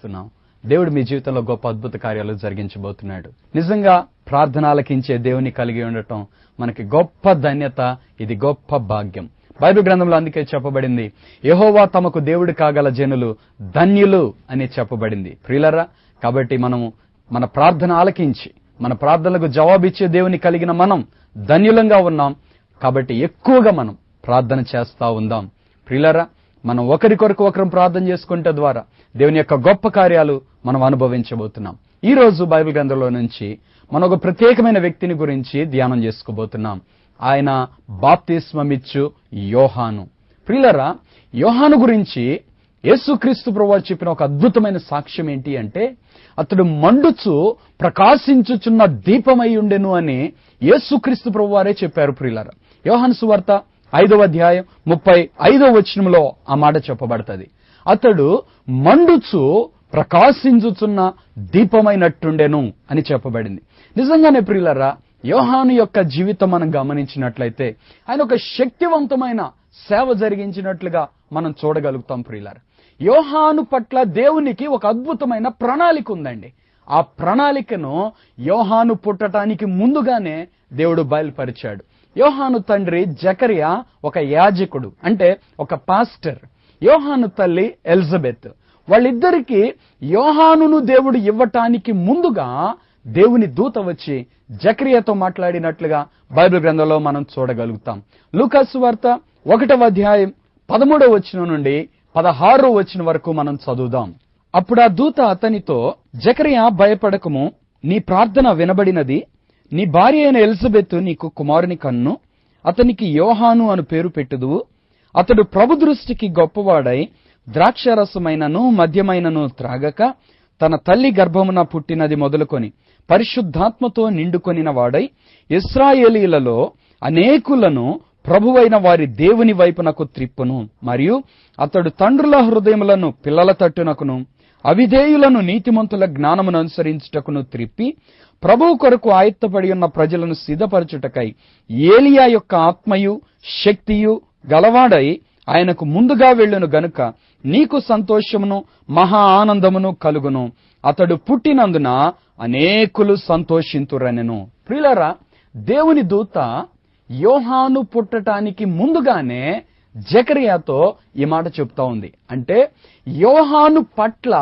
విశ్వసిస్తున్నాం. దేవుడు మీ జీవితంలో గొప్ప అద్భుత కార్యాలు జరిగించబోతున్నాడు. నిజంగా ప్రార్థన ఆలకించే దేవుని కలిగి ఉండటం మనకి గొప్ప ధన్యత. ఇది గొప్ప భాగ్యం. బైబిల్ గ్రంథంలో అందుకే చెప్పబడింది, యెహోవా తమకు దేవుడు కాగల జనులు ధన్యులు అని చెప్పబడింది. ప్రియులారా, కాబట్టి మనము మన ప్రార్థన ఆలకించి మన ప్రార్థనలకు జవాబిచ్చే దేవుని కలిగిన మనం ధన్యులంగా ఉన్నాం. కాబట్టి ఎక్కువగా మనం ప్రార్థన చేస్తా ఉందాం. ప్రియులారా, మనం ఒకరికొరకు ఒకరం ప్రార్థన చేసుకుంటే ద్వారా దేవుని యొక్క గొప్ప కార్యాలు మనం అనుభవించబోతున్నాం. ఈ రోజు బైబిల్ గ్రంథంలో నుంచి మనం ఒక ప్రత్యేకమైన వ్యక్తిని గురించి ధ్యానం చేసుకోబోతున్నాం. ఆయన బాప్తిస్మమిచ్చు యోహాను. ప్రియులారా, యోహాను గురించి యేసుక్రీస్తు ప్రభువు చెప్పిన ఒక అద్భుతమైన సాక్ష్యం ఏంటి అంటే, అతడు మండుచు ప్రకాశించుచున్న దీపమై ఉండెను అని యేసుక్రీస్తు ప్రభువారే చెప్పారు. ప్రియులారా, యోహాను సువార్త 5వ అధ్యాయం 35వ వచనంలో ఆ మాట చెప్పబడుతుంది. అతడు మండుచు ప్రకాశించుచున్న దీపమైనట్టుండెను అని చెప్పబడింది. నిజంగానే ప్రియులారా, యోహాను యొక్క జీవితం మనం గమనించినట్లయితే ఆయన ఒక శక్తివంతమైన సేవ జరిగించినట్లుగా మనం చూడగలుగుతాం. ప్రియులారా, యోహాను పట్ల దేవునికి ఒక అద్భుతమైన ప్రణాళిక ఉందండి. ఆ ప్రణాళికను యోహాను పుట్టడానికి ముందుగానే దేవుడు బయలుపరిచాడు. యోహాను తండ్రి జకరియా ఒక యాజకుడు, అంటే ఒక పాస్టర్. యోహాను తల్లి ఎలిజబెత్. వాళ్ళిద్దరికీ యోహానును దేవుడు ఇవ్వటానికి ముందుగా దేవుని దూత వచ్చి జకరియాతో మాట్లాడినట్లుగా బైబిల్ గ్రంథంలో మనం చూడగలుగుతాం. లూకా సువార్త 1వ అధ్యాయం 13వ వచనం నుండి 16వ వచనం వరకు మనం చదువుదాం. అప్పుడు ఆ దూత అతనితో, జకరియా భయపడకము, నీ ప్రార్థన వినబడినది. నీ భార్య అయిన ఎలిజబెత్ నీకు కుమారుని కన్ను. అతనికి యోహాను అను పేరు పెట్టుదువు. అతడు ప్రభు దృష్టికి గొప్పవాడై ద్రాక్షరసమైనను మద్యమైనను త్రాగక తన తల్లి గర్భమున పుట్టినది మొదలుకొని పరిశుద్ధాత్మతో నిండుకొనిన వాడై ఇశ్రాయేలీలలో అనేకులను ప్రభువైన వారి దేవుని వైపునకు త్రిప్పును. మరియు అతడు తండ్రుల హృదయములను పిల్లల తట్టునకును అవిధేయులను నీతిమంతుల జ్ఞానమును అనుసరించుటకును త్రిప్పి ప్రభువు కొరకు ఆయత్తపడి ఉన్న ప్రజలను సిద్ధపరచుటకై ఏలియా యొక్క ఆత్మయు శక్తియు గలవాడై ఆయనకు ముందుగా వెళ్ళును గనుక నీకు సంతోషమును మహా ఆనందమును కలుగును. అతడు పుట్టినందున అనేకులు సంతోషింతురనెను. ప్రియులారా, దేవుని దూత యోహాను పుట్టడానికి ముందుగానే జకరియాతో ఈ మాట చెప్తా ఉంది. అంటే యోహాను పట్ల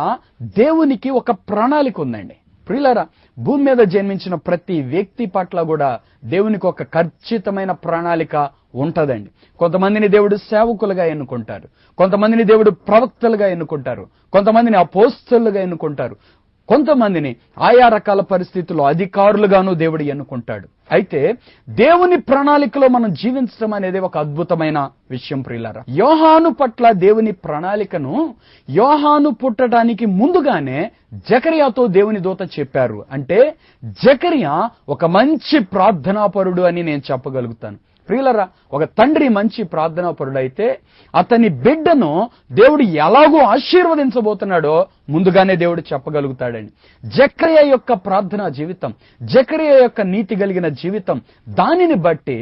దేవునికి ఒక ప్రణాళిక ఉందండి. ప్రియులారా, భూమి మీద జన్మించిన ప్రతి వ్యక్తి పట్ల కూడా దేవునికి ఒక ఖచ్చితమైన ప్రణాళిక ఉంటదండి. కొంతమందిని దేవుడు సేవకులుగా ఎన్నుకుంటారు, కొంతమందిని దేవుడు ప్రవక్తలుగా ఎన్నుకుంటారు, కొంతమందిని అపోస్తలుగా ఎన్నుకుంటారు, కొంతమందిని ఆయా రకాల పరిస్థితుల్లో అధికారులుగాను దేవుడు ఎన్నుకుంటాడు. అయితే దేవుని ప్రణాళికలో మనం జీవించడం అనేది ఒక అద్భుతమైన విషయం. ప్రియులారా, యోహాను పట్ల దేవుని ప్రణాళికను యోహాను పుట్టడానికి ముందుగానే జకరియాతో దేవుని దూత చెప్పారు. అంటే జకరియా ఒక మంచి ప్రార్థనాపరుడు అని నేను చెప్పగలుగుతాను. ప్రియులారా, ఒక తండ్రి మంచి ప్రార్థనాపరుడైతే అతని బిడ్డను దేవుడు ఎలాగో ఆశీర్వదించబోతున్నాడో ముందుగానే దేవుడు చెప్పగలుగుతాడండి. జకరియా యొక్క ప్రార్థనా జీవితం, జకరియా యొక్క నీతి కలిగిన జీవితం, దానిని బట్టి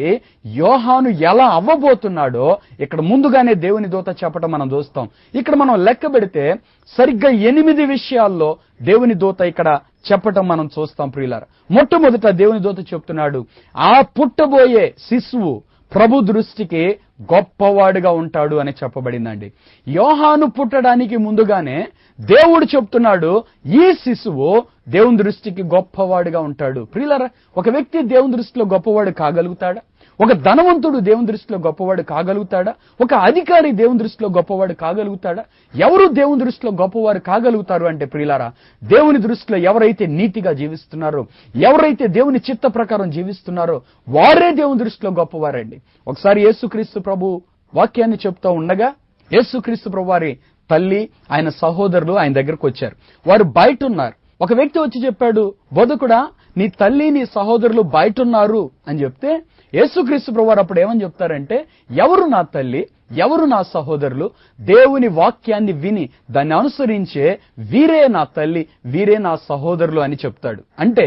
యోహాను ఎలా అవ్వబోతున్నాడో ఇక్కడ ముందుగానే దేవుని దూత చెప్పడం మనం చూస్తాం. ఇక్కడ మనం లెక్క పెడితే సరిగ్గా 8 విషయాల్లో దేవుని దూత ఇక్కడ చెప్పటం మనం చూస్తాం. ప్రియులారా, మొట్టమొదట దేవుని దూత చెప్తున్నాడు, ఆ పుట్టబోయే శిశువు ప్రభు దృష్టికి గొప్పవాడుగా ఉంటాడు అని చెప్పబడిందండి. యోహాను పుట్టడానికి ముందుగానే దేవుడు చెప్తున్నాడు, ఈ శిశువు దేవుని దృష్టికి గొప్పవాడుగా ఉంటాడు. ప్రియులారా, ఒక వ్యక్తి దేవుని దృష్టిలో గొప్పవాడు కాగలుగుతాడా? ఒక ధనవంతుడు దేవుని దృష్టిలో గొప్పవాడు కాగలుగుతాడా? ఒక అధికారి దేవుని దృష్టిలో గొప్పవాడు కాగలుగుతాడా? ఎవరు దేవుని దృష్టిలో గొప్పవారు కాగలుగుతారు అంటే ప్రియులారా, దేవుని దృష్టిలో ఎవరైతే నీతిగా జీవిస్తున్నారో, ఎవరైతే దేవుని చిత్త ప్రకారం జీవిస్తున్నారో వారే దేవుని దృష్టిలో గొప్పవారండి. ఒకసారి యేసుక్రీస్తు ప్రభు వాక్యాన్ని చెప్తూ ఉండగా యేసుక్రీస్తు ప్రభు వారి తల్లి, ఆయన సహోదరులు ఆయన దగ్గరకు వచ్చారు. వారు బయట ఉన్నారు. ఒక వ్యక్తి వచ్చి చెప్పాడు, బోధకుడా, నీ తల్లి నీ సహోదరులు బయట ఉన్నారు అని చెప్తే యేసుక్రీస్తు ప్రభువారు అప్పుడు ఏమని చెప్తారంటే, ఎవరు నా తల్లి, ఎవరు నా సహోదరులు? దేవుని వాక్యాన్ని విని దాన్ని అనుసరించే వీరే నా తల్లి, వీరే నా సహోదరులు అని చెప్తాడు. అంటే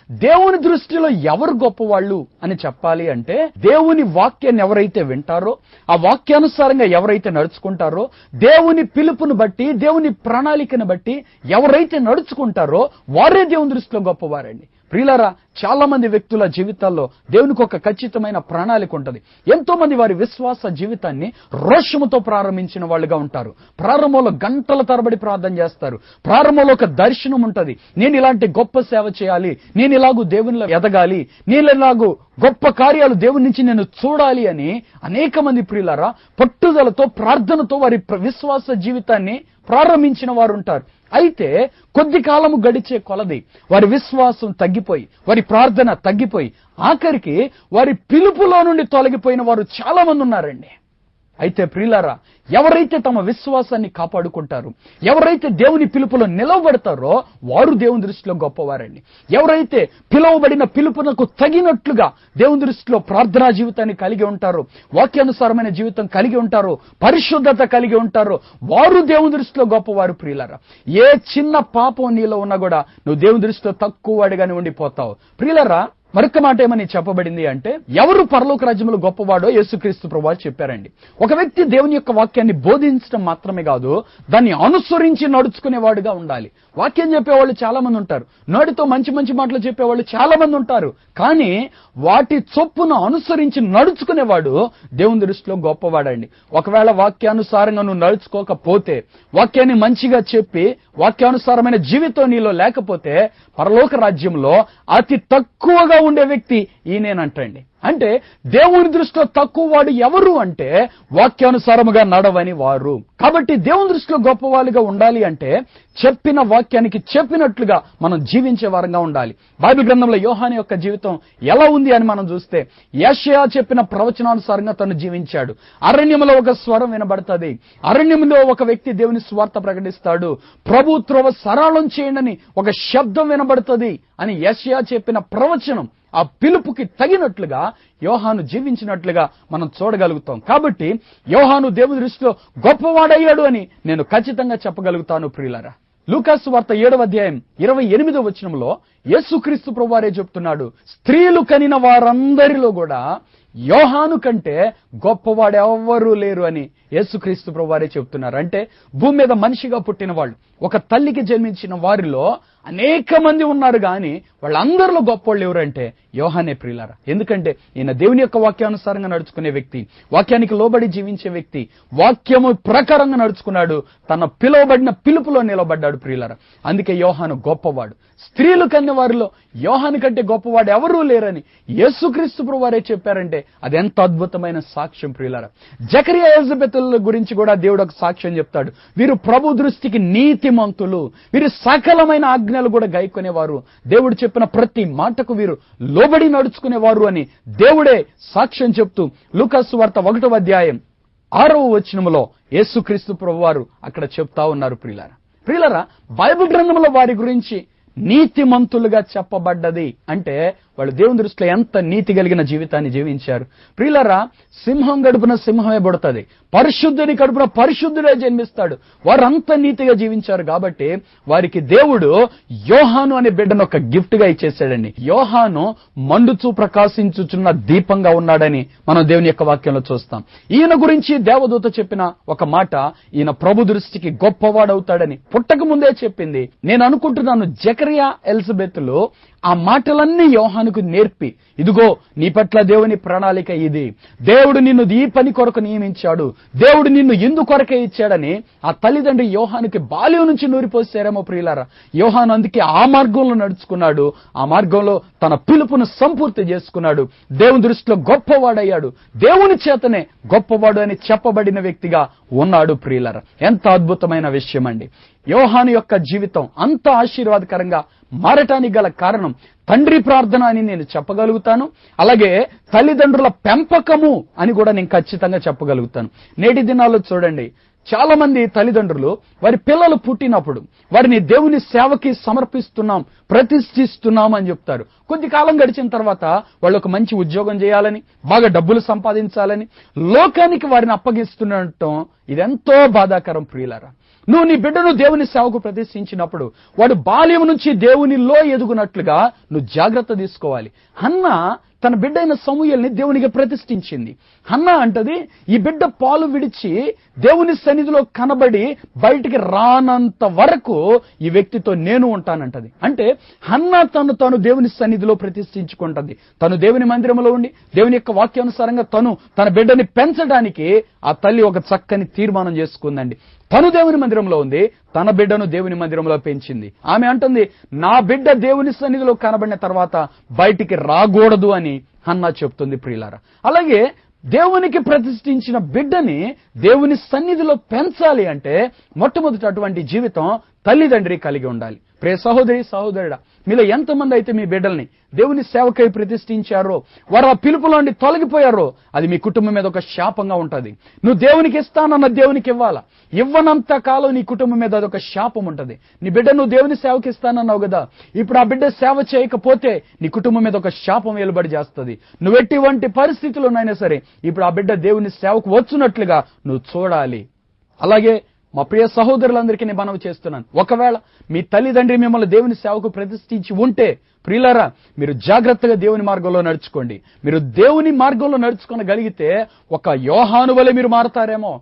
దేవుని దృష్టిలో ఎవరు గొప్పవాళ్ళు అని చెప్పాలి అంటే, దేవుని వాక్యాన్ని ఎవరైతే వింటారో, ఆ వాక్యానుసారంగా ఎవరైతే నడుచుకుంటారో, దేవుని పిలుపును బట్టి, దేవుని ప్రణాళికను బట్టి ఎవరైతే నడుచుకుంటారో వారే దేవుని దృష్టిలో గొప్పవారండి. ప్రియులారా, చాలా మంది వ్యక్తుల జీవితాల్లో దేవునికి ఒక ఖచ్చితమైన ప్రణాళిక ఉంటుంది. ఎంతో మంది వారి విశ్వాస జీవితాన్ని రోషముతో ప్రారంభించిన వాళ్ళుగా ఉంటారు. ప్రారంభంలో గంటల తరబడి ప్రార్థన చేస్తారు. ప్రారంభంలో ఒక దర్శనం ఉంటుంది. నేను ఇలాంటి గొప్ప సేవ చేయాలి, నేను ఇలాగూ దేవునిలో ఎదగాలి, నేను ఇలాగూ గొప్ప కార్యాలు దేవుని నుంచి నేను చూడాలి అని అనేక మంది ప్రియులారా పట్టుదలతో, ప్రార్థనతో వారి విశ్వాస జీవితాన్ని ప్రారంభించిన వారు ఉంటారు. అయితే కొద్ది కాలము గడిచే కొలది వారి విశ్వాసం తగ్గిపోయి, వారి ప్రార్థన తగ్గిపోయి, ఆఖరికి వారి పిలుపులో నుండి తొలగిపోయిన వారు చాలా మంది ఉన్నారండి. అయితే ప్రియులారా, ఎవరైతే తమ విశ్వాసాన్ని కాపాడుకుంటారు, ఎవరైతే దేవుని పిలుపులో నిలవబడతారో వారు దేవుని దృష్టిలో గొప్పవారండి. ఎవరైతే పిలువబడిన పిలుపునకు తగినట్లుగా దేవుని దృష్టిలో ప్రార్థనా జీవితాన్ని కలిగి ఉంటారో, వాక్యానుసారమైన జీవితం కలిగి ఉంటారో, పరిశుద్ధత కలిగి ఉంటారో వారు దేవుని దృష్టిలో గొప్పవారు. ప్రియులారా, ఏ చిన్న పాపం నీలో ఉన్నా కూడా నువ్వు దేవుని దృష్టిలో తక్కువ వాడిగానే ఉండిపోతావు. ప్రియులారా, మరొక మాట ఏమని చెప్పబడింది అంటే, ఎవరు పరలోక రాజ్యంలో గొప్పవాడో యేసుక్రీస్తు ప్రభువు చెప్పారండి. ఒక వ్యక్తి దేవుని యొక్క వాక్యాన్ని బోధించడం మాత్రమే కాదు, దాన్ని అనుసరించి నడుచుకునేవాడుగా ఉండాలి. వాక్యం చెప్పేవాళ్ళు చాలా మంది ఉంటారు, నోటితో మంచి మంచి మాటలు చెప్పేవాళ్ళు చాలా మంది ఉంటారు. కానీ వాటి చొప్పును అనుసరించి నడుచుకునేవాడు దేవుని దృష్టిలో గొప్పవాడండి. ఒకవేళ వాక్యానుసారంగా నువ్వు నడుచుకోకపోతే, వాక్యాన్ని మంచిగా చెప్పి వాక్యానుసారమైన జీవితం నీలో లేకపోతే, పరలోక రాజ్యంలో అతి తక్కువగా ఉండే వ్యక్తి ఈయనేనంటండి. అంటే దేవుని దృష్టిలో తక్కువ వాడు ఎవరు అంటే వాక్యానుసారముగా నడవని వారు. కాబట్టి దేవుని దృష్టిలో గొప్పవాళ్ళుగా ఉండాలి అంటే చెప్పిన వాక్యానికి చెప్పినట్లుగా మనం జీవించే వారంగా ఉండాలి. బైబిల్ గ్రంథంలో యోహాను యొక్క జీవితం ఎలా ఉంది అని మనం చూస్తే, యెషయా చెప్పిన ప్రవచనానుసారంగా తను జీవించాడు. అరణ్యంలో ఒక స్వరం వినబడుతుంది. అరణ్యంలో ఒక వ్యక్తి దేవుని సువార్త ప్రకటిస్తాడు. ప్రభు త్రోవ సరళం చేయండి ఒక శబ్దం వినబడుతుంది అని యెషయా చెప్పిన ప్రవచనం, ఆ పిలుపుకి తగినట్లుగా యోహాను జీవించినట్లుగా మనం చూడగలుగుతాం. కాబట్టి యోహాను దేవుని దృష్టిలో గొప్పవాడయ్యాడు అని నేను ఖచ్చితంగా చెప్పగలుగుతాను. ప్రియులారా, లూకాసు వార్త 7వ అధ్యాయం 28వ వచనంలో యేసుక్రీస్తు ప్రభువారే చెప్తున్నాడు, స్త్రీలు కనిన వారందరిలో కూడా యోహాను కంటే గొప్పవాడెవ్వరూ లేరు అని యేసుక్రీస్తు ప్రభువారే చెప్తున్నారు. అంటే భూమి మీద మనిషిగా పుట్టిన వాళ్ళు, ఒక తల్లికి జన్మించిన వారిలో అనేక మంది ఉన్నారు, కానీ వాళ్ళందరిలో గొప్పవాళ్ళు ఎవరంటే యోహానే. ప్రియులారా, ఎందుకంటే ఈయన దేవుని యొక్క వాక్యానుసారంగా నడుచుకునే వ్యక్తి, వాక్యానికి లోబడి జీవించే వ్యక్తి, వాక్యము ప్రకారంగా నడుచుకున్నాడు, తన పిలువబడిన పిలుపులో నిలబడ్డాడు. ప్రియులారా, అందుకే యోహాను గొప్పవాడు. స్త్రీలు కన్న వారిలో యోహాను కంటే గొప్పవాడు ఎవరూ లేరని యేసుక్రీస్తు ప్రభువారే చెప్పారంటే అది ఎంత అద్భుతమైన సాక్ష్యం. ప్రియులారా, జకరియా ఎలిజబెతుల గురించి కూడా దేవుడు ఒక సాక్ష్యం చెప్తాడు. వీరు ప్రభు దృష్టికి నీతిమంతులు, వీరు సకలమైన ఆజ్ఞలు కూడా గైకొనేవారు, దేవుడు చెప్పిన ప్రతి మాటకు వీరు లోబడి నడుచుకునేవారు అని దేవుడే సాక్ష్యం చెప్తూ లూకాసు వార్త 1వ అధ్యాయం 6వ వచనములో యేసుక్రీస్తు ప్రభువారు అక్కడ చెప్తా ఉన్నారు. ప్రియులారా, బైబిల్ గ్రంథంలో వారి గురించి నీతిమంతులుగా చెప్పబడ్డది అంటే వాళ్ళు దేవుని దృష్టిలో ఎంత నీతి కలిగిన జీవితాన్ని జీవించారు. ప్రియులారా, సింహం గడుపున సింహమే పుడతాది, పరిశుద్ధుని కడుపున పరిశుద్ధుడే జన్మిస్తాడు. వారంత నీతిగా జీవించారు కాబట్టి వారికి దేవుడు యోహాను అనే బిడ్డను ఒక గిఫ్ట్ గా ఇచ్చేసాడండి. యోహాను మండుచూ ప్రకాశించుచున్న దీపంగా ఉన్నాడని మనం దేవుని యొక్క వాక్యంలో చూస్తాం. ఈయన గురించి దేవదూత చెప్పిన ఒక మాట, ఈయన ప్రభు దృష్టికి గొప్పవాడవుతాడని పుట్టక ముందే చెప్పింది. నేను అనుకుంటున్నాను జకరియా ఎలిజబెతులు ఆ మాటలన్నీ యోహానుకు నేర్పి, ఇదిగో నీ పట్ల దేవుని ప్రణాళిక ఇది, దేవుడు నిన్ను ఈ పని కొరకు నియమించాడు, దేవుడు నిన్ను ఇందు కొరకే ఇచ్చాడని ఆ తల్లిదండ్రి యోహానుకి బాల్యం నుంచి నూరిపోసారేమో. ప్రియులారా, యోహాను అందుకే ఆ మార్గంలో నడుచుకున్నాడు, ఆ మార్గంలో తన పిలుపును సంపూర్తి చేసుకున్నాడు, దేవుని దృష్టిలో గొప్పవాడయ్యాడు, దేవుని చేతనే గొప్పవాడు అని చెప్పబడిన వ్యక్తిగా ఉన్నాడు. ప్రియులారా, ఎంత అద్భుతమైన విషయం అండి. యోహాను యొక్క జీవితం అంత ఆశీర్వాదకరంగా మారటానికి గల కారణం తండ్రి ప్రార్థన అని నేను చెప్పగలుగుతాను. అలాగే తల్లిదండ్రుల పెంపకము అని కూడా నేను ఖచ్చితంగా చెప్పగలుగుతాను. నేటి దినాల్లో చూడండి, చాలా మంది తల్లిదండ్రులు వారి పిల్లలు పుట్టినప్పుడు వారిని దేవుని సేవకి సమర్పిస్తున్నాం, ప్రతిష్ఠిస్తున్నాం అని చెప్తారు. కొద్ది కాలం గడిచిన తర్వాత వాళ్ళు ఒక మంచి ఉద్యోగం చేయాలని, బాగా డబ్బులు సంపాదించాలని లోకానికి వారిని అప్పగిస్తుండటం ఇదెంతో బాధాకరం ప్రియులారా. నువ్వు నీ బిడ్డను దేవుని సేవకు ప్రతిష్ఠించినప్పుడు వాడు బాల్యం నుంచి దేవునిలో ఎదుగునట్లుగా నువ్వు జాగ్రత్త తీసుకోవాలి. హన్నా తన బిడ్డ అయిన సమూయేలుని దేవునికి ప్రతిష్ఠించింది. హన్నా అంటది, ఈ బిడ్డ పాలు విడిచి దేవుని సన్నిధిలో కనబడి బయటికి రానంత వరకు ఈ వ్యక్తితో నేను ఉంటానంటది. అంటే హన్నా తాను దేవుని సన్నిధిలో ప్రతిష్ఠించుకుంటది. తను దేవుని మందిరంలో ఉండి దేవుని యొక్క వాక్యానుసారంగా తన బిడ్డని పెంచడానికి ఆ తల్లి ఒక చక్కని తీర్మానం చేసుకుందండి. తను దేవుని మందిరంలో ఉంది, తన బిడ్డను దేవుని మందిరంలో పెంచింది. ఆమె అంటుంది, నా బిడ్డ దేవుని సన్నిధిలో కనబడిన తర్వాత బయటికి రాకూడదు అని హన్నా చెప్తుంది ప్రియులారా. అలాగే దేవునికి ప్రతిష్ఠించిన బిడ్డని దేవుని సన్నిధిలో పెంచాలి అంటే మొట్టమొదటి అటువంటి జీవితం తల్లిదండ్రి కలిగి ఉండాలి. ప్రియ సహోదరి సహోదరుడా, మీలో ఎంతమంది అయితే మీ బిడ్డల్ని దేవుని సేవకై ప్రతిష్ఠించారో, వారు ఆ పిలుపులోండి తొలగిపోయారో, అది మీ కుటుంబం మీద ఒక శాపంగా ఉంటుంది. నువ్వు దేవునికి ఇస్తానన్న దేవునికి ఇవ్వాలా, ఇవ్వనంత కాలం నీ కుటుంబం మీద అదొక శాపం ఉంటుంది. నీ బిడ్డ నువ్వు దేవుని సేవకి ఇస్తానన్నావు కదా, ఇప్పుడు ఆ బిడ్డ సేవ చేయకపోతే నీ కుటుంబం మీద ఒక శాపం వెలుబడి చేస్తుంది. నువ్వు ఎటువంటి పరిస్థితుల్లోనైనా సరే ఇప్పుడు ఆ బిడ్డ దేవుని సేవకు వచ్చినట్లుగా నువ్వు చూడాలి. అలాగే మా ప్రియ సహోదరులందరికీ నేను మనవి చేస్తున్నాను, ఒకవేళ మీ తల్లిదండ్రి మిమ్మల్ని దేవుని సేవకు ప్రతిష్ఠించి ఉంటే ప్రియులారా, మీరు జాగ్రత్తగా దేవుని మార్గంలో నడుచుకోండి. మీరు దేవుని మార్గంలో నడుచుకోగలిగితే ఒక యోహాను వలె మీరు మారతారేమో.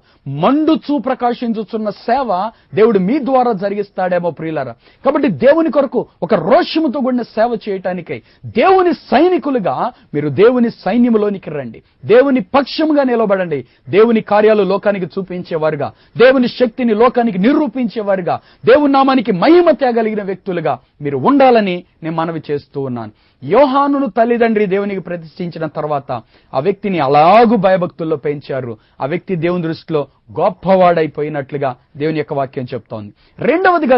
మండుచూ ప్రకాశించుచున్న సేవ దేవుడు మీ ద్వారా జరిగిస్తాడేమో ప్రియులారా. కాబట్టి దేవుని కొరకు ఒక రోషముతో కూడిన సేవ చేయటానికై దేవుని సైనికులుగా మీరు దేవుని సైన్యములోనికి రండి. దేవుని పక్షముగా నిలబడండి. దేవుని కార్యాలు లోకానికి చూపించేవారుగా, దేవుని శక్తిని లోకానికి నిరూపించేవారుగా, దేవుని నామానికి మహిమ తేగలిగిన వ్యక్తులుగా మీరు ఉండాలని నేను మనవి చేస్తూ ఉన్నాను. యోహానును తల్లిదండ్రి దేవునికి ప్రతిష్ఠించిన తర్వాత ఆ వ్యక్తిని అలాగూ భయభక్తుల్లో పెంచారు. ఆ వ్యక్తి దేవుని దృష్టిలో గొప్పవాడైపోయినట్లుగా దేవుని యొక్క వాక్యం చెప్తోంది. రెండవదిగా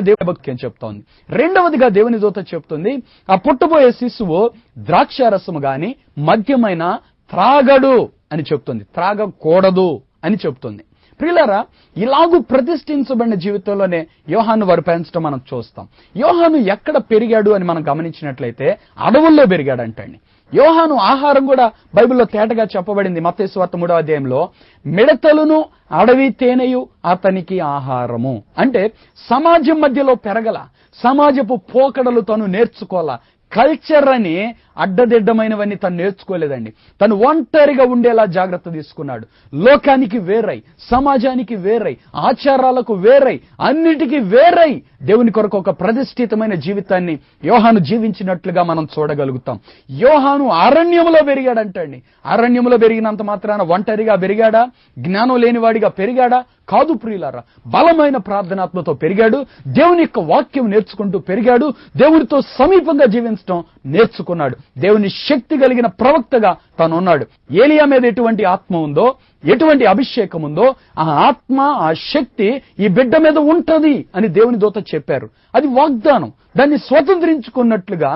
దేవుని దూత చెప్తుంది, ఆ పుట్టబోయే శిశువు ద్రాక్షారసము గాని మద్యమైన త్రాగడు అని చెప్తుంది, త్రాగకూడదు అని చెప్తుంది. ప్రియులారా, ఇలాగూ ప్రతిష్ఠించబడిన జీవితంలోనే యోహాను వారు పెంచడం మనం చూస్తాం. యోహాను ఎక్కడ పెరిగాడు అని మనం గమనించినట్లయితే అడవుల్లో పెరిగాడంటండి. యోహాను ఆహారం కూడా బైబిల్లో తేటగా చెప్పబడింది. మత్తయి సువార్త 3వ అధ్యాయంలో మిడతలును అడవి తేనెయు అతనికి ఆహారము. అంటే సమాజం మధ్యలో పెరగల, సమాజపు పోకడలు తను నేర్చుకోవాలా. కల్చర్ అని అడ్డదిడ్డమైనవన్నీ తను నేర్చుకోలేదండి. తను ఒంటరిగా ఉండేలా జాగ్రత్త తీసుకున్నాడు. లోకానికి వేరై, సమాజానికి వేరై, ఆచారాలకు వేరై, అన్నిటికీ వేరై దేవుని కొరకు ఒక ప్రతిష్ఠితమైన జీవితాన్ని యోహాను జీవించినట్లుగా మనం చూడగలుగుతాం. యోహాను అరణ్యములో పెరిగాడంటండి. అరణ్యములో పెరిగినంత మాత్రాన ఒంటరిగా పెరిగాడా, జ్ఞానం లేనివాడిగా పెరిగాడా? కాదు ప్రియులారా, బలమైన ప్రార్థనాత్మతో పెరిగాడు. దేవుని యొక్క వాక్యం నేర్చుకుంటూ పెరిగాడు. దేవునితో సమీపంగా జీవించడం నేర్చుకున్నాడు. దేవుని శక్తి కలిగిన ప్రవక్తగా తాను ఉన్నాడు. ఏలియా మీద ఎటువంటి ఆత్మ ఉందో, ఎటువంటి అభిషేకం ఉందో, ఆ ఆత్మ, ఆ శక్తి ఈ బిడ్డ మీద ఉంటది అని దేవుని దూత చెప్పారు. అది వాగ్దానం. దాన్ని స్వతంత్రించుకున్నట్లుగా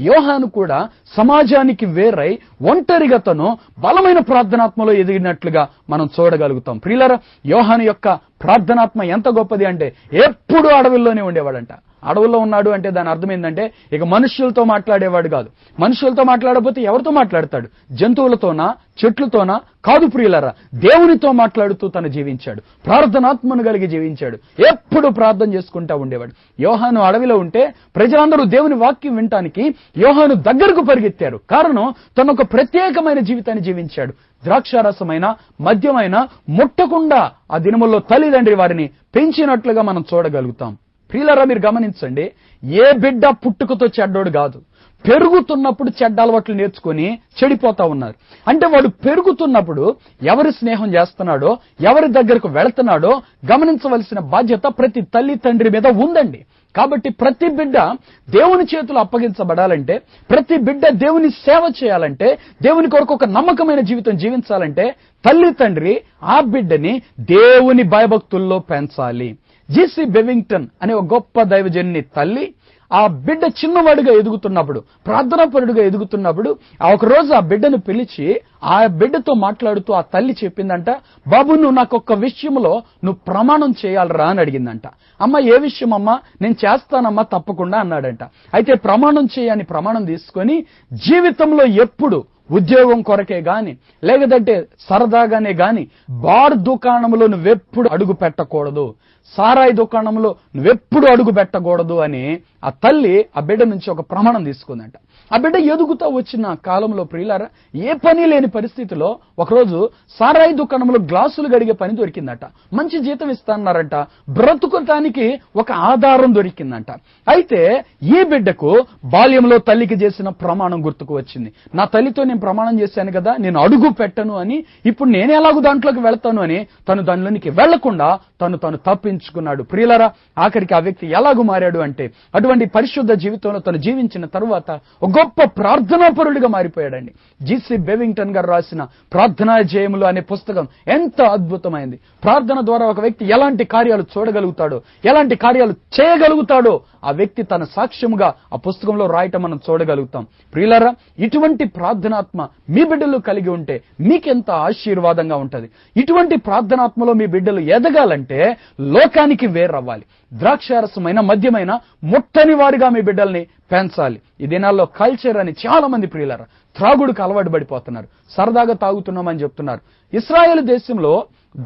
యోహాను కూడా సమాజానికి వేరై ఒంటరిగా తను బలమైన ప్రార్థనాత్మలో ఎదిగినట్లుగా మనం చూడగలుగుతాం. ప్రియులారా, యోహాను యొక్క ప్రార్థనాత్మ ఎంత గొప్పది అంటే ఎప్పుడు అడవుల్లోనే ఉండేవాడంట. అడవుల్లో ఉన్నాడు అంటే దాని అర్థం ఏంటంటే ఇక మనుష్యులతో మాట్లాడేవాడు కాదు. మనుషులతో మాట్లాడకపోతే ఎవరితో మాట్లాడతాడు? జంతువులతోనా, చెట్లతోనా? కాదు ప్రియులారా, దేవునితో మాట్లాడుతూ తను జీవించాడు. ప్రార్థనాత్మను కలిగి జీవించాడు. ఎప్పుడు ప్రార్థన చేసుకుంటా ఉండేవాడు. యోహాను అడవిలో ఉంటే ప్రజలందరూ దేవుని వాక్యం వినటానికి యోహాను దగ్గరకు పరిగెత్తారు. కారణం, తను ఒక ప్రత్యేకమైన జీవితాన్ని జీవించాడు. ద్రాక్షారసమైన, మద్యమైన ముట్టకుండా ఆ దినముల్లో తల్లిదండ్రి వారిని పెంచినట్లుగా మనం చూడగలుగుతాం. ప్రియులారా, మీరు గమనించండి, ఏ బిడ్డ పుట్టుకతో చెడ్డోడు కాదు. పెరుగుతున్నప్పుడు చెడ్డ అలవాట్లు నేర్చుకుని చెడిపోతా ఉన్నారు. అంటే వాడు పెరుగుతున్నప్పుడు ఎవరి స్నేహం చేస్తున్నాడో, ఎవరి దగ్గరకు వెళుతున్నాడో గమనించవలసిన బాధ్యత ప్రతి తల్లి తండ్రి మీద ఉందండి. కాబట్టి ప్రతి బిడ్డ దేవుని చేతులు అప్పగించబడాలంటే, ప్రతి బిడ్డ దేవుని సేవ చేయాలంటే, దేవుని కొరకు ఒక నమ్మకమైన జీవితం జీవించాలంటే తల్లి తండ్రి ఆ బిడ్డని దేవుని భయభక్తుల్లో పెంచాలి. జీసీ బెవింగ్టన్ అనే ఒక గొప్ప దైవజనుని తల్లి ఆ బిడ్డ చిన్నవాడుగా ఎదుగుతున్నప్పుడు, ప్రార్థనాపరుడుగా ఎదుగుతున్నప్పుడు ఒక రోజు ఆ బిడ్డను పిలిచి ఆ బిడ్డతో మాట్లాడుతూ ఆ తల్లి చెప్పిందంట, బాబు నువ్వు నాకు ఒక్క విషయంలో నువ్వు ప్రమాణం చేయాలరా అని అడిగిందంట. అమ్మ ఏ విషయం అమ్మా? నేను చేస్తానమ్మా తప్పకుండా అన్నాడంట. అయితే ప్రమాణం చేయని ప్రమాణం తీసుకొని జీవితంలో ఎప్పుడు ఉద్యోగం కొరకే గాని లేదంటే సరదాగానే గాని బార్ దుకాణంలో నువ్వెప్పుడు అడుగు పెట్టకూడదు, సారాయి దుకాణంలో నువ్వెప్పుడు అడుగు పెట్టకూడదు అని ఆ తల్లి ఆ బిడ్డ నుంచి ఒక ప్రమాణం తీసుకుందంట. ఆ బిడ్డ ఎదుగుతూ వచ్చిన కాలంలో ప్రియులారా, ఏ పని లేని పరిస్థితిలో ఒకరోజు సారాయి దుకాణంలో గ్లాసులు గడిగే పని దొరికిందట. మంచి జీతం ఇస్తాన్నారంట, బ్రతుకుతానికి ఒక ఆధారం దొరికిందంట. అయితే ఈ బిడ్డకు బాల్యంలో తల్లికి చేసిన ప్రమాణం గుర్తుకు వచ్చింది. నా తల్లితో నేను ప్రమాణం చేశాను కదా, నేను అడుగు పెట్టను అని, ఇప్పుడు నేను ఎలాగూ దాంట్లోకి వెళ్తాను అని తను దానిలోనికి వెళ్లకుండా తను తప్పించుకున్నాడు. ప్రియులారా, ఆఖరికి ఆ వ్యక్తి ఎలాగూ మారాడు అంటే అటువంటి పరిశుద్ధ జీవితంలో తను జీవించిన తరువాత ఒక గొప్ప ప్రార్థనాపరుడిగా మారిపోయాడండి. జిసి బెవింగ్టన్ గారు రాసిన ప్రార్థనా జయములు అనే పుస్తకం ఎంత అద్భుతమైంది. ప్రార్థన ద్వారా ఒక వ్యక్తి ఎలాంటి కార్యాలు చూడగలుగుతాడో, ఎలాంటి కార్యాలు చేయగలుగుతాడో ఆ వ్యక్తి తన సాక్ష్యముగా ఆ పుస్తకంలో రాయటం మనం చూడగలుగుతాం. ప్రియులారా, ఇటువంటి ప్రార్థనాత్మ మీ బిడ్డలు కలిగి ఉంటే మీకెంత ఆశీర్వాదంగా ఉంటది. ఇటువంటి ప్రార్థనాత్మలో మీ బిడ్డలు ఎదగాలంటే లోకానికి వేరవ్వాలి. ద్రాక్షారసమైన మద్యమైన ముట్టని వారిగా మీ బిడ్డల్ని పెంచాలి. ఈ దినాల్లో కల్చర్ అని చాలా మంది ప్రియులారా త్రాగుడుకు అలవాటు పడిపోతున్నారు, సరదాగా తాగుతున్నామని చెప్తున్నారు. ఇశ్రాయేలు దేశంలో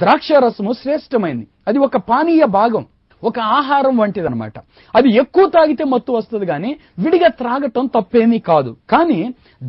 ద్రాక్షారసము శ్రేష్టమైంది. అది ఒక పానీయ భాగం, ఒక ఆహారం వంటిదనమాట. అది ఎక్కువ తాగితే మత్తు వస్తుంది కానీ విడిగా త్రాగటం తప్పేమీ కాదు. కానీ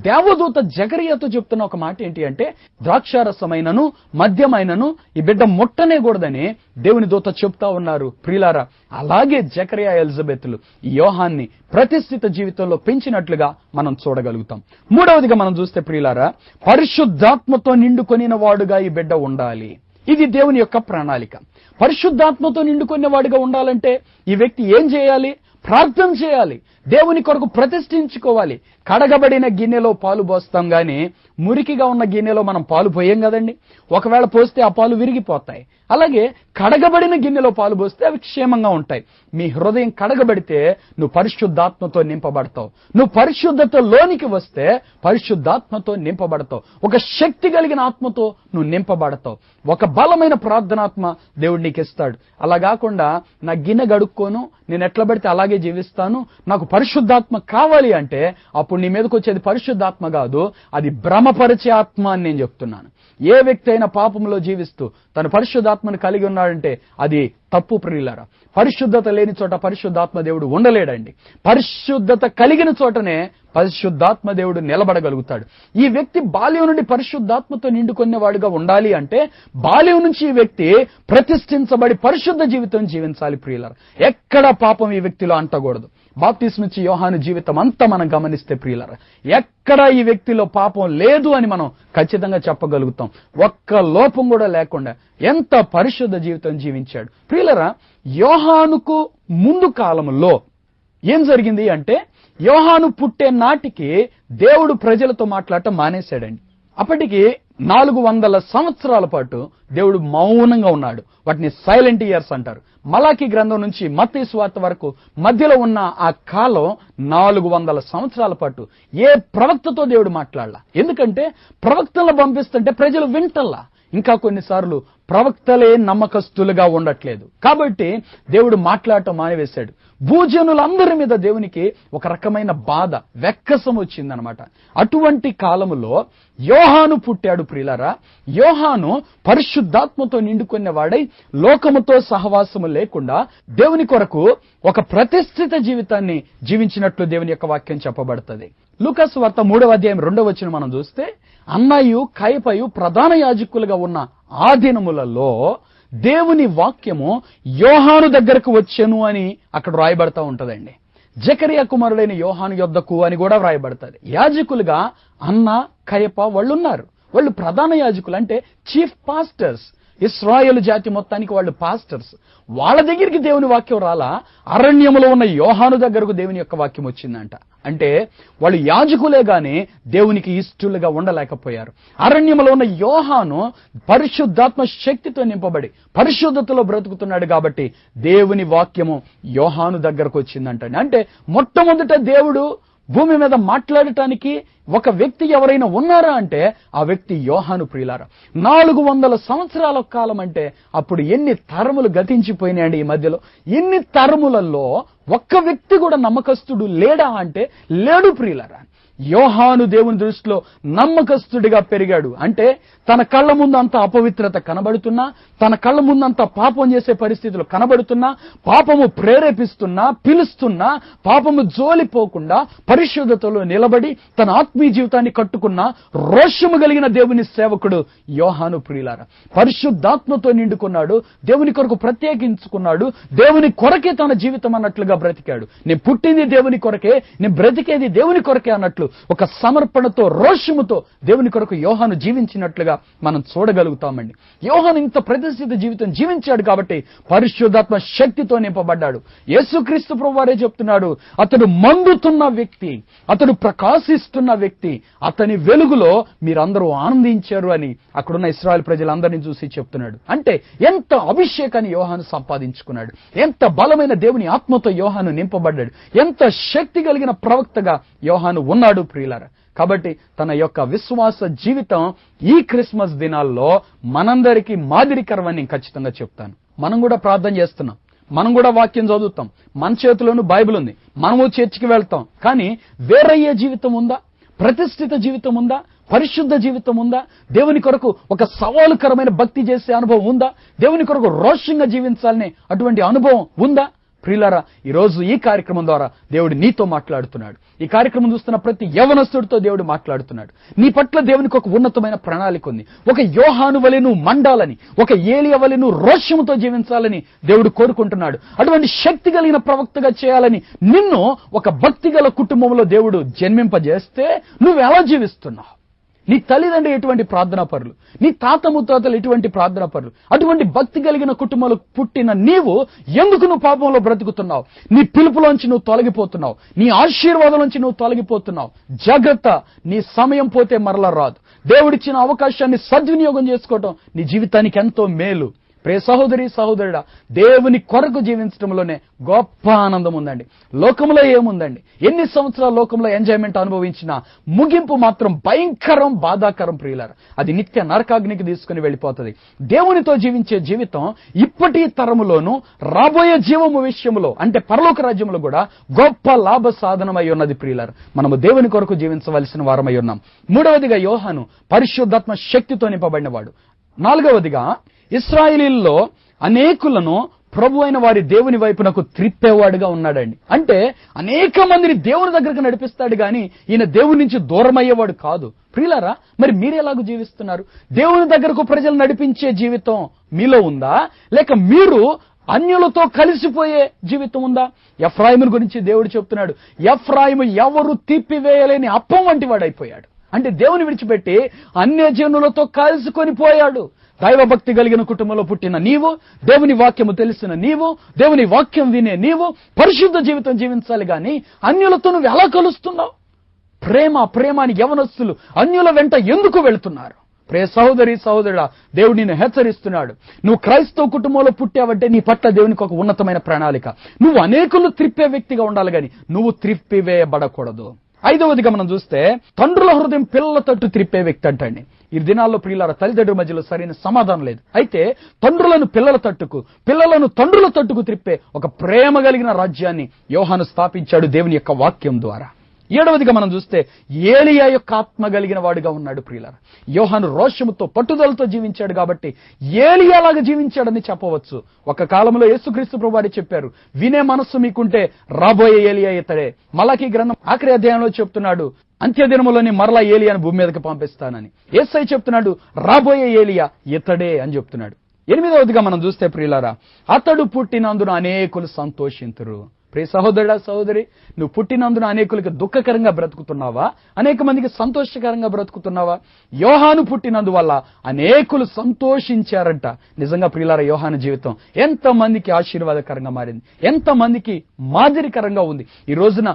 దేవదూత జకరియాతో చెప్తున్న ఒక మాట ఏంటి అంటే, ద్రాక్షారసమైనను మద్యమైనను ఈ బిడ్డ ముట్టనేకూడదని దేవుని దూత చెప్తా ఉన్నారు. ప్రియులారా, అలాగే జకరియా ఎలిజబెత్లు ఈ యోహాన్ని ప్రతిష్ఠిత జీవితంలో పెంచినట్లుగా మనం చూడగలుగుతాం. మూడవదిగా మనం చూస్తే ప్రియులారా, పరిశుద్ధాత్మతో నిండుకొనిన వాడుగా ఈ బిడ్డ ఉండాలి. ఇది దేవుని యొక్క ప్రణాళిక. పరిశుద్ధాత్మతో నిండుకునేవాడిగా ఉండాలంటే ఈ వ్యక్తి ఏం చేయాలి? ప్రార్థన చేయాలి, దేవుని కొరకు ప్రతిష్ఠించుకోవాలి. కడగబడిన గిన్నెలో పాలు పోస్తాం గాని మురికిగా ఉన్న గిన్నెలో మనం పాలు పోయాం కదండి. ఒకవేళ పోస్తే ఆ పాలు విరిగిపోతాయి. అలాగే కడగబడిన గిన్నెలో పాలు పోస్తే అవి క్షేమంగా ఉంటాయి. మీ హృదయం కడగబడితే నువ్వు పరిశుద్ధాత్మతో నింపబడతావు. నువ్వు పరిశుద్ధతలోనికి వస్తే పరిశుద్ధాత్మతో నింపబడతావు. ఒక శక్తి కలిగిన ఆత్మతో నువ్వు నింపబడతావు. ఒక బలమైన ప్రార్థనాత్మ దేవుడు నీకు ఇస్తాడు. అలా కాకుండా నా గిన్నె గడుక్కోను, నేను ఎట్లా పడితే అలాగే జీవిస్తాను, నాకు పరిశుద్ధాత్మ కావాలి అంటే అప్పుడు నీ మీదకి వచ్చేది పరిశుద్ధాత్మ కాదు, అది భ్రమపరిచే ఆత్మ అని నేను చెప్తున్నాను. ఏ వ్యక్తి అయినా పాపంలో జీవిస్తూ తన పరిశుద్ధాత్మను కలిగి ఉన్నాడంటే అది తప్పు ప్రియులారా. పరిశుద్ధత లేని చోట పరిశుద్ధాత్మ దేవుడు ఉండలేడండి. పరిశుద్ధత కలిగిన చోటనే పరిశుద్ధాత్మ దేవుడు నిలబడగలుగుతాడు. ఈ వ్యక్తి బాల్యం నుండి పరిశుద్ధాత్మతో నిండుకునేవాడుగా ఉండాలి అంటే బాల్యం నుంచి ఈ వ్యక్తి ప్రతిష్ఠించబడి పరిశుద్ధ జీవితం జీవించాలి ప్రియులారా. ఎక్కడ పాపం ఈ వ్యక్తిలో అంటకూడదు. బాప్తిస్మిచ్చి యోహాను జీవితం అంతా మనం గమనిస్తే ప్రియులారా, ఎక్కడ ఈ వ్యక్తిలో పాపం లేదు అని మనం ఖచ్చితంగా చెప్పగలుగుతాం. ఒక్క లోపం కూడా లేకుండా ఎంత పరిశుద్ధ జీవితం జీవించాడు. ప్రియులారా, యోహానుకు ముందు కాలంలో ఏం జరిగింది అంటే, యోహాను పుట్టే నాటికి దేవుడు ప్రజలతో మాట్లాడటం మానేశాడండి. అప్పటికి 400 సంవత్సరాల పాటు దేవుడు మౌనంగా ఉన్నాడు. వాటిని సైలెంట్ ఇయర్స్ అంటారు. మలాకి గ్రంథం నుంచి మత్తయి సువార్త వరకు మధ్యలో ఉన్న ఆ కాలం 400 సంవత్సరాల పాటు ఏ ప్రవక్తతో దేవుడు మాట్లాడలా. ఎందుకంటే ప్రవక్తలను పంపిస్తుంటే ప్రజలు వింటల్లా. ఇంకా కొన్నిసార్లు ప్రవక్తలే నమ్మకస్తులుగా ఉండట్లేదు. కాబట్టి దేవుడు మాట్లాడటం మానివేశాడు. భూజనులందరి మీద దేవునికి ఒక రకమైన బాధ, వెక్కసం వచ్చిందనమాట. అటువంటి కాలములో యోహాను పుట్టాడు ప్రియులారా. యోహాను పరిశుద్ధాత్మతో నిండుకున్న వాడై లోకముతో సహవాసము లేకుండా దేవుని కొరకు ఒక ప్రతిష్ఠిత జీవితాన్ని జీవించినట్లు దేవుని యొక్క వాక్యం చెప్పబడుతుంది. లూకాసు వార్త 3వ అధ్యాయం 2వ వచనం మనం చూస్తే, అన్నయు కయపయు ప్రధాన యాజకులుగా ఉన్న ఆ దినములలో దేవుని వాక్యము యోహాను దగ్గరకు వచ్చెను అని అక్కడ రాయబడతా ఉంటదండి. జకరియా కుమారుడైన యోహాను యొద్దకు అని కూడా వ్రాయబడుతుంది. యాజకులుగా అన్న కయప వాళ్ళు ఉన్నారు. వాళ్ళు ప్రధాన యాజకులు అంటే చీఫ్ పాస్టర్స్. ఇశ్రాయేలు జాతి మొత్తానికి వాళ్ళు పాస్టర్స్. వాళ్ళ దగ్గరికి దేవుని వాక్యం రాలా, అరణ్యములో ఉన్న యోహాను దగ్గరకు దేవుని యొక్క వాక్యం వచ్చిందంట. అంటే వాళ్ళు యాజకులే గాని దేవునికి ఇష్టలుగా ఉండలేకపోయారు. అరణ్యంలో ఉన్న యోహాను పరిశుద్ధాత్మ శక్తితో నింపబడి పరిశుద్ధతలో బ్రతుకుతున్నాడు కాబట్టి దేవుని వాక్యము యోహాను దగ్గరకు వచ్చిందంట. అంటే మొట్టమొదట దేవుడు భూమి మీద మాట్లాడటానికి ఒక వ్యక్తి ఎవరైనా ఉన్నారా అంటే ఆ వ్యక్తి యోహాను. ప్రియులారా, 400 సంవత్సరాల కాలం అంటే అప్పుడు ఎన్ని తరములు గతించిపోయినాయండి. ఈ మధ్యలో ఎన్ని తరములలో ఒక్క వ్యక్తి కూడా నమ్మకస్తుడు లేడా అంటే లేడు. ప్రియులారా, యోహాను దేవుని దృష్టిలో నమ్మకస్తుడిగా పెరిగాడు. అంటే తన కళ్ళ ముందు అంత అపవిత్రత కనబడుతున్నా, తన కళ్ళ ముందు అంత పాపం చేసే పరిస్థితులు కనబడుతున్నా, పాపము ప్రేరేపిస్తున్నా, పిలుస్తున్నా, పాపము జోలిపోకుండా పరిశుద్ధతలో నిలబడి తన ఆత్మీయ జీవితాన్ని కట్టుకున్న రోషము కలిగిన దేవుని సేవకుడు యోహాను. ప్రియులారా, పరిశుద్ధాత్మతో నిండుకున్నాడు, దేవుని కొరకు ప్రత్యేకించుకున్నాడు, దేవుని కొరకే తన జీవితం అన్నట్లుగా బ్రతికాడు. నేను పుట్టింది దేవుని కొరకే, నేను బ్రతికేది దేవుని కొరకే అన్నట్లు ఒక సమర్పణతో రోషముతో దేవుని కొరకు యోహాను జీవించినట్లుగా మనం చూడగలుగుతామండి. యోహాను ఇంత ప్రతిష్ఠిత జీవితం జీవించాడు కాబట్టి పరిశుద్ధాత్మ శక్తితో నింపబడ్డాడు. యేసుక్రీస్తు ప్రభువారే చెప్తున్నాడు, అతడు మండుతున్న వ్యక్తి, అతడు ప్రకాశిస్తున్న వ్యక్తి, అతని వెలుగులో మీరందరూ ఆనందించారు అని అక్కడున్న ఇశ్రాయేలు ప్రజలందరినీ చూసి చెప్తున్నాడు. అంటే ఎంత అభిషేకాన్ని యోహాను సంపాదించుకున్నాడు, ఎంత బలమైన దేవుని ఆత్మతో యోహాను నింపబడ్డాడు, ఎంత శక్తి కలిగిన ప్రవక్తగా యోహాను ఉన్నాడు. ప్రియులారా, కాబట్టి తన యొక్క విశ్వాస జీవితం ఈ క్రిస్మస్ దినాల్లో మనందరికీ మాదిరికరమని నేను ఖచ్చితంగా చెప్తాను. మనం కూడా ప్రార్థన చేస్తున్నాం, మనం కూడా వాక్యం చదువుతాం, మన చేతిలోనూ బైబిల్ ఉంది, మనము చర్చికి వెళ్తాం. కానీ వేరయ్యే జీవితం ఉందా? ప్రతిష్ఠిత జీవితం ఉందా? పరిశుద్ధ జీవితం ఉందా? దేవుని కొరకు ఒక సవాలుకరమైన భక్తి చేసే అనుభవం ఉందా? దేవుని కొరకు రోషంగా జీవించాలనే అటువంటి అనుభవం ఉందా? ప్రియులారా, ఈరోజు ఈ కార్యక్రమం ద్వారా దేవుడు నీతో మాట్లాడుతున్నాడు. ఈ కార్యక్రమం చూస్తున్న ప్రతి యవనస్తుడితో దేవుడు మాట్లాడుతున్నాడు. నీ పట్ల దేవునికి ఒక ఉన్నతమైన ప్రణాళిక ఉంది. ఒక యోహాను వలె నువ్వు మండాలని, ఒక ఏలియా వలె నువ్వు రోషముతో జీవించాలని దేవుడు కోరుకుంటున్నాడు. అటువంటి శక్తి కలిగిన ప్రవక్తగా చేయాలని నిన్ను ఒక భక్తి గల కుటుంబంలో దేవుడు జన్మింపజేస్తే నువ్వు ఎలా జీవిస్తున్నావు? నీ తల్లిదండ్రులు ఎటువంటి ప్రార్థనా పరులు, నీ తాత ముత్తాతలు ఎటువంటి ప్రార్థనా పరులు, అటువంటి భక్తి కలిగిన కుటుంబాలు పుట్టిన నీవు ఎందుకు నువ్వు పాపంలో బ్రతుకుతున్నావు? నీ పిలుపులోంచి నువ్వు తొలగిపోతున్నావు, నీ ఆశీర్వాదంలోంచి నువ్వు తొలగిపోతున్నావు. జాగ్రత్త, నీ సమయం పోతే మరలా రాదు. దేవుడిచ్చిన అవకాశాన్ని సద్వినియోగం చేసుకోవటం నీ జీవితానికి ఎంతో మేలు. ప్రియ సహోదరి సహోదరుడా, దేవుని కొరకు జీవించడంలోనే గొప్ప ఆనందం ఉందండి. లోకంలో ఏముందండి? ఎన్ని సంవత్సరాల లోకంలో ఎంజాయ్మెంట్ అనుభవించినా ముగింపు మాత్రం భయంకరం, బాధాకరం. ప్రియులారా, అది నిత్య నరకాగ్నికి తీసుకుని వెళ్ళిపోతుంది. దేవునితో జీవించే జీవితం ఇప్పటి తరములోను రాబోయే జీవము విషయంలో అంటే పరలోక రాజ్యంలో కూడా గొప్ప లాభ సాధనమై ఉన్నది. ప్రియులారా, మనము దేవుని కొరకు జీవించవలసిన వారమై ఉన్నాం. మూడవదిగా యోహాను పరిశుద్ధాత్మ శక్తితో నింపబడినవాడు. నాలుగవదిగా ఇశ్రాయేలీల్లో అనేకులను ప్రభు అయిన వారి దేవుని వైపునకు త్రిప్పేవాడుగా ఉన్నాడండి. అంటే అనేక మందిని దేవుని దగ్గరకు నడిపిస్తాడు గాని ఈయన దేవుని నుంచి దూరం అయ్యేవాడు కాదు. ప్రియులారా, మరి మీరు ఎలాగూ జీవిస్తున్నారు? దేవుని దగ్గరకు ప్రజలు నడిపించే జీవితం మీలో ఉందా, లేక మీరు అన్యులతో కలిసిపోయే జీవితం ఉందా? ఎఫ్రాయిముని గురించి దేవుడు చెప్తున్నాడు, ఎఫ్రాయిము ఎవరు తిప్పివేయలేని అప్పం వంటి వాడైపోయాడు. అంటే దేవుని విడిచిపెట్టి అన్యజనులతో కలిసికొని పోయాడు. దైవభక్తి కలిగిన కుటుంబంలో పుట్టిన నీవు, దేవుని వాక్యము తెలిసిన నీవు, దేవుని వాక్యం వినే నీవు పరిశుద్ధ జీవితం జీవించాలి గాని అన్యులతో నువ్వు ఎలా కలుస్తున్నావు? ప్రేమ అని యవనస్తులు అన్యుల వెంట ఎందుకు వెళుతున్నారు? ప్రియ సహోదరి సహోదరుడా, దేవుడు నిన్ను హెచ్చరిస్తున్నాడు. నువ్వు క్రైస్తవ కుటుంబంలో పుట్టావంటే నీ పట్ల దేవునికి ఒక ఉన్నతమైన ప్రణాళిక. నువ్వు అనేకులను త్రిప్పే వ్యక్తిగా ఉండాలి గాని నువ్వు త్రిప్పివేయబడకూడదు. ఐదవదిగా మనం చూస్తే తండ్రుల హృదయం పిల్లల తట్టు త్రిప్పే వ్యక్తి అంటండి. ఈ దినాల్లో ప్రియులారా, తల్లిదండ్రుల మధ్యలో సరైన సమాధానం లేదు. అయితే తండ్రులను పిల్లల తట్టుకు, పిల్లలను తండ్రుల తట్టుకు త్రిప్పే ఒక ప్రేమ కలిగిన రాజ్యాన్ని యోహాను స్థాపించాడు దేవుని యొక్క వాక్యం ద్వారా. ఏడవదిగా మనం చూస్తే ఏలియా యొక్క ఆత్మ కలిగిన వాడుగా ఉన్నాడు. ప్రియులారా, యోహాను రోషముతో పట్టుదలతో జీవించాడు కాబట్టి ఏలియాలాగా జీవించాడని చెప్పవచ్చు. ఒక కాలంలో యేసుక్రీస్తు ప్రభువారు చెప్పారు, వినే మనస్సు మీకుంటే రాబోయే ఏలియా ఇతడే. మలాకీ గ్రంథం ఆఖరి అధ్యాయంలో చెప్తున్నాడు, అంత్యదినములోని మరలా ఏలియాను భూమి మీదకి పంపిస్తానని. యేసయ్య చెప్తున్నాడు, రాబోయే ఏలియా ఇతడే అని చెప్తున్నాడు. ఎనిమిదవదిగా మనం చూస్తే ప్రియులారా, అతడు పుట్టినందున అనేకులు సంతోషింతురు. ప్రియ సహోదరుడా, సహోదరి, నువ్వు పుట్టినందున అనేకులకి దుఃఖకరంగా బ్రతుకుతున్నావా? అనేక మందికి సంతోషకరంగా బ్రతుకుతున్నావా? యోహాను పుట్టినందువల్ల అనేకులు సంతోషించారంట. నిజంగా ప్రియులారా, యోహాను జీవితం ఎంతమందికి ఆశీర్వాదకరంగా మారింది, ఎంతమందికి మాదిరికరంగా ఉంది. ఈ రోజున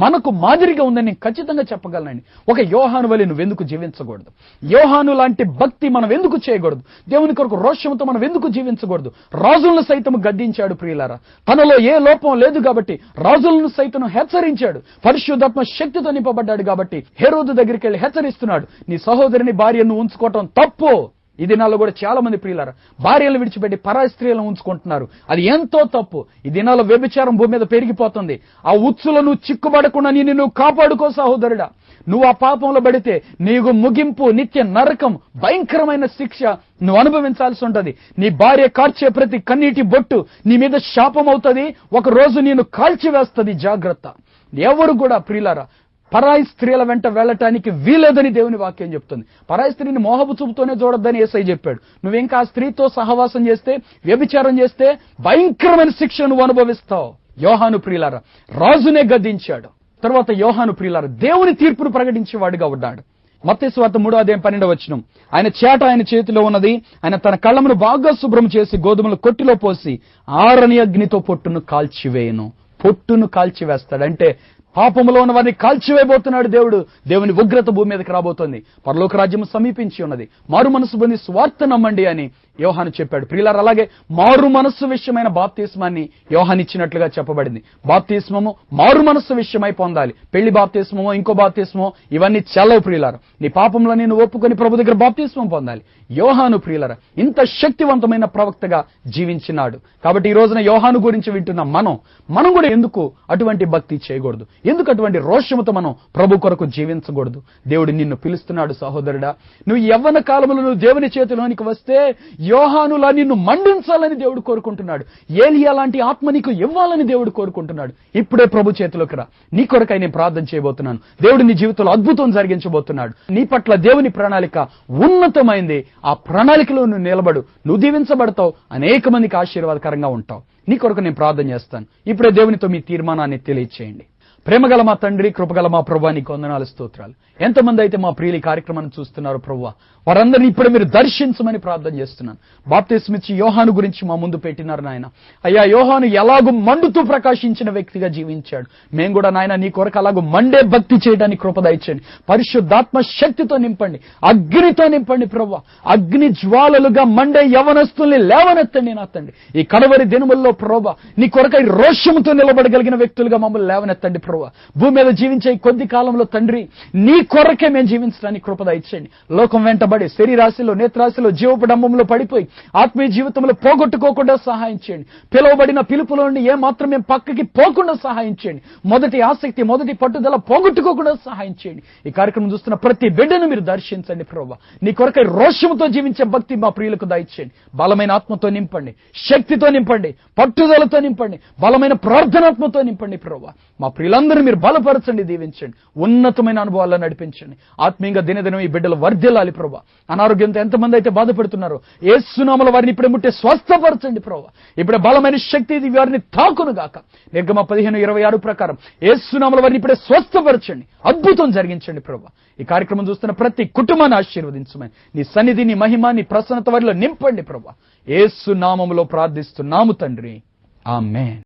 మనకు మాదిరిగా ఉందని నేను ఖచ్చితంగా చెప్పగలనండి. ఒక యోహాను వలె నువ్వెందుకు జీవించకూడదు? యోహాను లాంటి భక్తి మనం ఎందుకు చేయకూడదు? దేవుని కొరకు రోషంతో మనం ఎందుకు జీవించకూడదు? రాజులను సైతం గద్దించాడు ప్రియులారా. తనలో ఏ లోపం లేదు కాబట్టి రాజులను సైతం హెచ్చరించాడు. పరిశుద్ధాత్మ శక్తితో నింపబడ్డాడు కాబట్టి హెరోదు దగ్గరికి వెళ్ళి హెచ్చరిస్తున్నాడు, నీ సహోదరుని భార్యను ఉంచుకోవటం తప్పు. ఈ దినాల్లో కూడా చాలా మంది ప్రియులారా భార్యలను విడిచిపెట్టి పరాయి స్త్రీలను ఉంచుకుంటున్నారు. అది ఎంతో తప్పు. ఈ దినాల్లో వ్యభిచారం భూమి మీద పెరిగిపోతుంది. ఆ ఉచ్చులను చిక్కుబడకుండా నిన్ను కాపాడుకో సహోదరుడా. నువ్వు ఆ పాపంలో పడితే నీకు ముగింపు నిత్య నరకం, భయంకరమైన శిక్ష నువ్వు అనుభవించాల్సి ఉంటది. నీ భార్య కార్చే ప్రతి కన్నీటి బొట్టు నీ మీద శాపం అవుతుంది. ఒక రోజు నేను కాల్చివేస్తుంది. జాగ్రత్త. ఎవరు కూడా ప్రియులారా పరాయి స్త్రీల వెంట వెళ్ళటానికి వీలేదని దేవుని వాక్యం చెప్తుంది. పరాయి స్త్రీని మోహపు చూపుతోనే చూడొద్దని యేసై చెప్పాడు. నువ్వింకా ఆ స్త్రీతో సహవాసం చేస్తే, వ్యభిచారం చేస్తే భయంకరమైన శిక్ష నువ్వు అనుభవిస్తావు. యోహాను ప్రియులారా రాజునే గద్దించాడు. తర్వాత యోహాను ప్రియులారా దేవుని తీర్పును ప్రకటించేవాడుగా ఉన్నాడు. మత్తయి సువార్త 3:12 ఆయన చేట ఆయన చేతిలో ఉన్నది. ఆయన తన కళ్ళమును బాగా శుభ్రం చేసి గోధుమలు కొట్టిలో పోసి ఆరని అగ్నితో పొట్టును కాల్చివేయను. పొట్టును కాల్చివేస్తాడు అంటే పాపములో ఉన్న వారిని కాల్చివేయబోతున్నాడు దేవుడు. దేవుని ఉగ్రత భూమి మీదకి రాబోతోంది. పరలోక రాజ్యం సమీపించి ఉన్నది. మారు మనసు పొంది స్వార్థ నమ్మండి అని యోహాను చెప్పాడు. ప్రియులారా అలాగే మారు మనస్సు విషయమైన బాప్తిస్మాన్ని యోహాను ఇచ్చినట్లుగా చెప్పబడింది. బాప్తిస్మము మారు మనస్సు విషయమై పొందాలి. పెళ్లి బాప్తిస్మమో ఇంకో బాప్తిస్మో ఇవన్నీ చెల్లవు ప్రియులారా. నీ పాపంలో నేను ఒప్పుకొని ప్రభు దగ్గర బాప్తిస్మం పొందాలి. యోహాను ప్రియులారా ఇంత శక్తివంతమైన ప్రవక్తగా జీవించినాడు. కాబట్టి ఈ రోజున యోహాను గురించి వింటున్న మనం కూడా ఎందుకు అటువంటి భక్తి చేయకూడదు? ఎందుకు అటువంటి రోషముతో మనం ప్రభు కొరకు జీవించకూడదు? దేవుడు నిన్ను పిలుస్తున్నాడు సహోదరుడా. నువ్వు యవ్వన కాలంలో నువ్వు దేవుని చేతిలోనికి వస్తే యోహానులా నిన్ను మండించాలని దేవుడు కోరుకుంటున్నాడు. ఏలియా లాంటి ఆత్మ నీకు ఇవ్వాలని దేవుడు కోరుకుంటున్నాడు. ఇప్పుడే ప్రభు చేతిలోకి రా. నీ కొరకై నేను ప్రార్థన చేయబోతున్నాను. దేవుడు నీ జీవితంలో అద్భుతం జరిగించబోతున్నాడు. నీ పట్ల దేవుని ప్రణాళిక ఉన్నతమైంది. ఆ ప్రణాళికలో నువ్వు నిలబడు. నువ్వు దీవించబడతావు. అనేక మందికి ఆశీర్వాదకరంగా ఉంటావు. నీ కొరకు నేను ప్రార్థన చేస్తాను. ఇప్పుడే దేవునితో మీ తీర్మానాన్ని తెలియచేయండి. ప్రేమగల మా తండ్రి, కృపగల మా ప్రభువా, నీకు వందనాలు, స్తోత్రాలు. ఎంతమంది అయితే మా ప్రియుల కార్యక్రమాన్ని చూస్తున్నారు ప్రభువా, వారందరినీ ఇప్పుడు మీరు దర్శించమని ప్రార్థన చేస్తున్నాను. బాప్తిస్మిచ్చి యోహాను గురించి మా ముందు పెట్టినారు నాయన. అయ్యా, యోహాను ఎలాగూ మండుతూ ప్రకాశించిన వ్యక్తిగా జీవించాడు. మేము కూడా నాయన నీ కొరకు అలాగూ మండే భక్తి చేయడానికి కృప దయచేయండి. పరిశుద్ధాత్మ శక్తితో నింపండి, అగ్నితో నింపండి ప్రభువా. అగ్ని జ్వాలలుగా మండే యవనస్తుల్ని లేవనెత్తండి నా తండ్రి. ఈ కడవరి దినముల్లో ప్రభువా నీ కొరకై రోషముతో నిలబడగలిగిన వ్యక్తులుగా మమ్మల్ని లేవనెత్తండి ప్రభువా. భూమి మీద జీవించే కొద్ది కాలంలో తండ్రి నీ కొరకే మేము జీవించడానికి కృప దయచేయండి. లోకం వెంటబడి శరీరాశిలో, నేత్రాశిలో, జీవపు డంబంలో పడిపోయి ఆత్మీయ జీవితంలో పోగొట్టుకోకుండా సహాయం చేయండి. పిలువబడిన పిలుపులో నుండి ఏ మాత్రం మేము పక్కకి పోకుండా సహాయం చేయండి. మొదటి ఆసక్తి, మొదటి పట్టుదల పోగొట్టుకోకుండా సహాయం చేయండి. ఈ కార్యక్రమం చూస్తున్న ప్రతి బిడ్డను మీరు దర్శించండి ప్రభువా. నీ కొరకై రోషముతో జీవించే భక్తి మా ప్రియులకు దయచేయండి. బలమైన ఆత్మతో నింపండి, శక్తితో నింపండి, పట్టుదలతో నింపండి, బలమైన ప్రార్థనాత్మతో నింపండి ప్రభువా. మా ప్రియులందరూ మీరు బలపరచండి, దీవించండి, ఉన్నతమైన అనుభవాలను నడిపించండి. ఆత్మీయంగా దినదినం ఈ బిడ్డలు వర్ధిల్లాలి ప్రభువా. అనారోగ్యంతో ఎంతమంది అయితే బాధపడుతున్నారో యేసు నామములో వారిని ఇప్పుడే ముట్టే స్వస్థపరచండి ప్రభువా. ఇప్పుడే బలమైన శక్తి ఇది వారిని తాకును గాక. నిర్గమ 15:26 ప్రకారం యేసు నామములో వారిని ఇప్పుడే స్వస్థపరచండి, అద్భుతం జరిగించండి ప్రభువా. ఈ కార్యక్రమం చూస్తున్న ప్రతి కుటుంబాన్ని ఆశీర్వదించమని నీ సన్నిధి, నీ మహిమ, నీ ప్రసన్నత వారిలో నింపండి ప్రభువా. యేసు నామములో ప్రార్థిస్తున్నాము తండ్రి, ఆమేన్.